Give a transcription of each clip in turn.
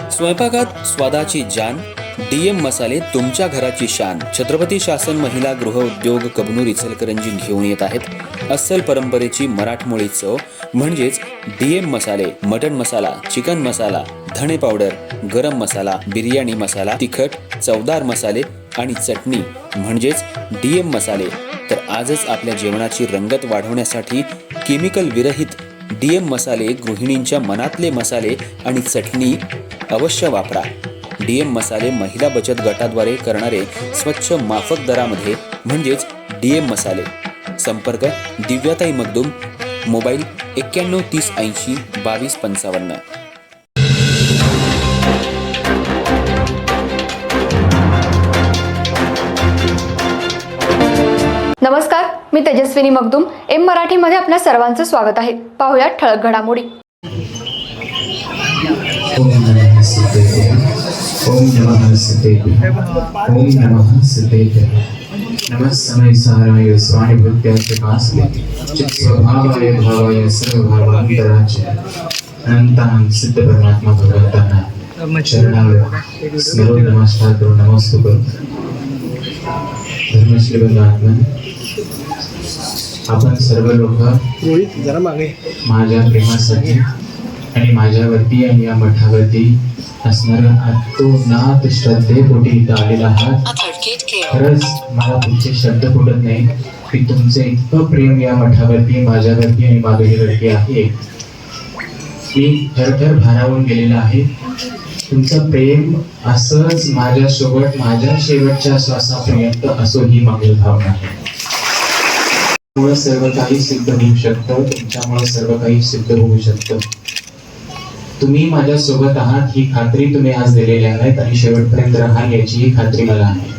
स्वयंपाकात स्वादाची जान, डीएम मसाले तुमच्या घराची शान. छत्रपती शासन महिला गृह उद्योग कबनूर इचलकरंजी घेऊन येत आहेत अस्सल परंपरेची मराठमोळी चव म्हणजेच डीएम मसाले. मटन मसाला, चिकन मसाला, धणे पावडर, गरम मसाला, बिर्याणी मसाला, तिखट चवदार मसाले आणि चटणी म्हणजेच डीएम मसाले. तर आजच आपल्या जेवणाची रंगत वाढवण्यासाठी केमिकल विरहित डीएम मसाले, गृहिणींच्या मनातले मसाले आणि चटणी अवश्य वापरा. डीएम मसाले महिला बचत गटाद्वारे करणारे स्वच्छ माफक दरामध्ये म्हणजेच डीएम मसाले. संपर्क दिव्याताई मगदूम, मोबाईल 91 30 80 22 55. नमस्कार, मी तेजस्विनी मगदूम. एम मराठीमध्ये आपल्या सर्वांचं स्वागत आहे. पाहूया ठळक घडामोडी. ओम नमः सिद्धेभ्यः. ओम नमः सिद्धेभ्यः. ओम नमः सिद्धेभ्यः. नमः समय साराय स्वानुभूत्यात्मकास्ते चित्स्वभावाय भावाय सर्वभावांतराच्य अनंतां सिद्ध परमात्मा भगवंतांना चरणावर स्मरून नमस्कार करून नमस्कार करू. धर्मश्री भगवान, आपण सर्व लोक माझ्या प्रेमासाठी आणि माझ्यावरती आणि या मठावरती असणाऱ्या अतोनात श्रद्धेपोटी इथं आलेला आहात. खरंच मला पुढचे शब्द फुटत नाही की तुमचं इतकं प्रेम या मठावरती, माझ्यावरती आणि माधुरीवरती आहे. मी खरखर भारावून गेलेला आहे. तुमचं प्रेम असंच माझ्यासोबत माझ्या शेवटच्या श्वासापर्यंत असो ही माझी भावना आहे. त्यामुळे सर्व काही सिद्ध होऊ शकतं, तुमच्यामुळे सर्व काही सिद्ध होऊ शकतं. तुम्ही माझ्या सोबत आहात ही खात्री तुम्ही आज दिलेली आहेत आणि शेवटपर्यंत राहाल याची खात्री मला आहे.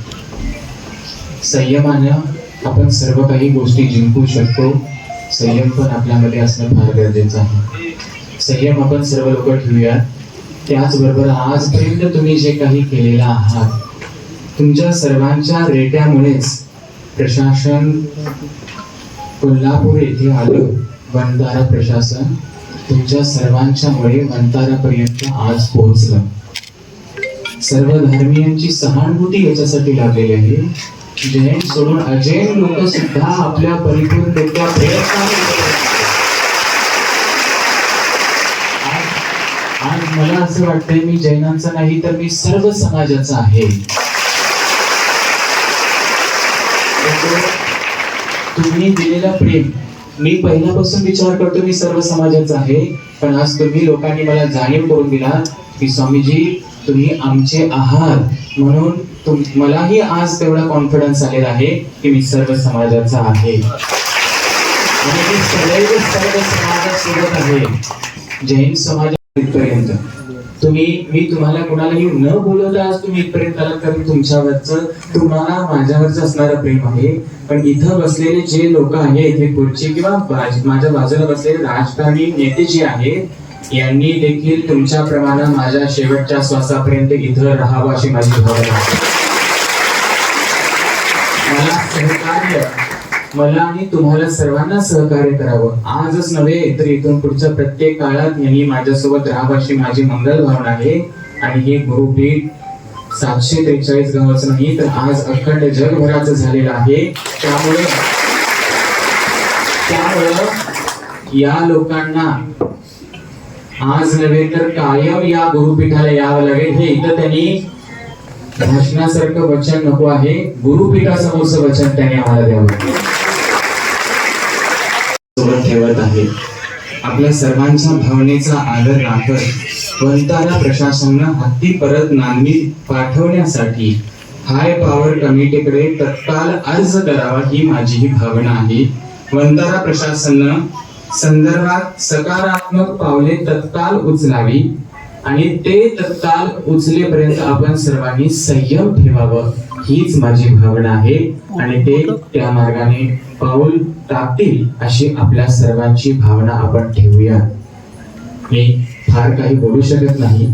संयमानं आपण सर्व काही गोष्टी जिंकू शकतो. संयम पण आपल्यामध्ये असणं फार गरजेचं आहे. संयम आपण सर्व लोक ठेवूया. त्याचबरोबर आजपर्यंत तुम्ही जे काही केलेलं आहात, तुमच्या सर्वांच्या रेट्यामुळेच प्रशासन कोल्हापूर येथे आलं. वंतारा प्रशासन तुमच्या सर्वांच्यामुळे वंतारापर्यंत आज पोहोचलं. सर्व धर्मीयांची सहानुभूती याच्यासाठी लागलेली आहे. जैन सोडून अजैन लोक सुद्धा आपल्या परिपूर्णरित्या प्रयत्नाने आज मला असं वाटतंय मी जैनांचा नाही तर मी सर्व समाजाचा आहे. तुम्ही दिलेला प्रेम मी पहिल्यापासून विचार करतो मी सर्व समाजाचा आहे. पण आज तुम्ही लोकांनी मला जाणीव करून दिला की स्वामीजी तुम्ही आमचे आहात. म्हणून मलाही आज तेवढा कॉन्फिडन्स आलेला आहे की मी सर्व समाजाचा आहे आणि मी सदैव सर्व समाजासोबत आहे. जैन समाज इथपर्यंत मी तुम्हाला कोणालाही न बोलवता आज तुम्ही इथपर्यंत आलात कारण तुम्हाला माझ्यावरचं असणारं प्रेम आहे. पण इथं बसलेले जे लोक आहेत इथे पुढचे किंवा माझ्या बाजूला बसलेले राजकारणी नेते जे आहेत यांनी देखील तुमच्याप्रमाणे माझ्या शेवटच्या श्वासापर्यंत इथं राहावं अशी माझी भावना आहे. मला आणि तुम्हाला सर्वांना सहकार्य करावं. आजच नव्हे तर इथून पुढच्या प्रत्येक काळात यांनी माझ्यासोबत राहावं अशी माझी मंगल भावना आहे. आणि हे गुरुपीठ 743 गावाचं नाही तर आज अखंड जगभराचं झालेलं आहे. त्यामुळे या लोकांना आज नव्हे तर कायम या गुरुपीठाला यावं लागेल. हे इथं त्यांनी भाषणासारखं वचन नको आहे, गुरुपीठासमोरचं वचन त्यांनी आम्हाला द्यावं ठेवत आहे. आपल्या सर्वांच्या भावनेचा आदर राखत वंतारा प्रशासनानं हत्ती परत नांदी पाठवण्यासाठी हाय पॉवर कमिटीकडे तत्काळ अर्ज करावा ही माझी ही भावना आहे. वंतारा प्रशासनानं संदर्भात सकारात्मक पावले तत्काळ उचलावी आणि ते तत्काळ उचलेपर्यंत आपण सर्वांनी संयम ठेवावं हीच माझी भावना आहे. आणि ते त्या मार्गाने पाऊल टाकतील अशी आपल्या सर्वांची भावना आपण ठेवूया. मी फार काही बोलू शकत नाही.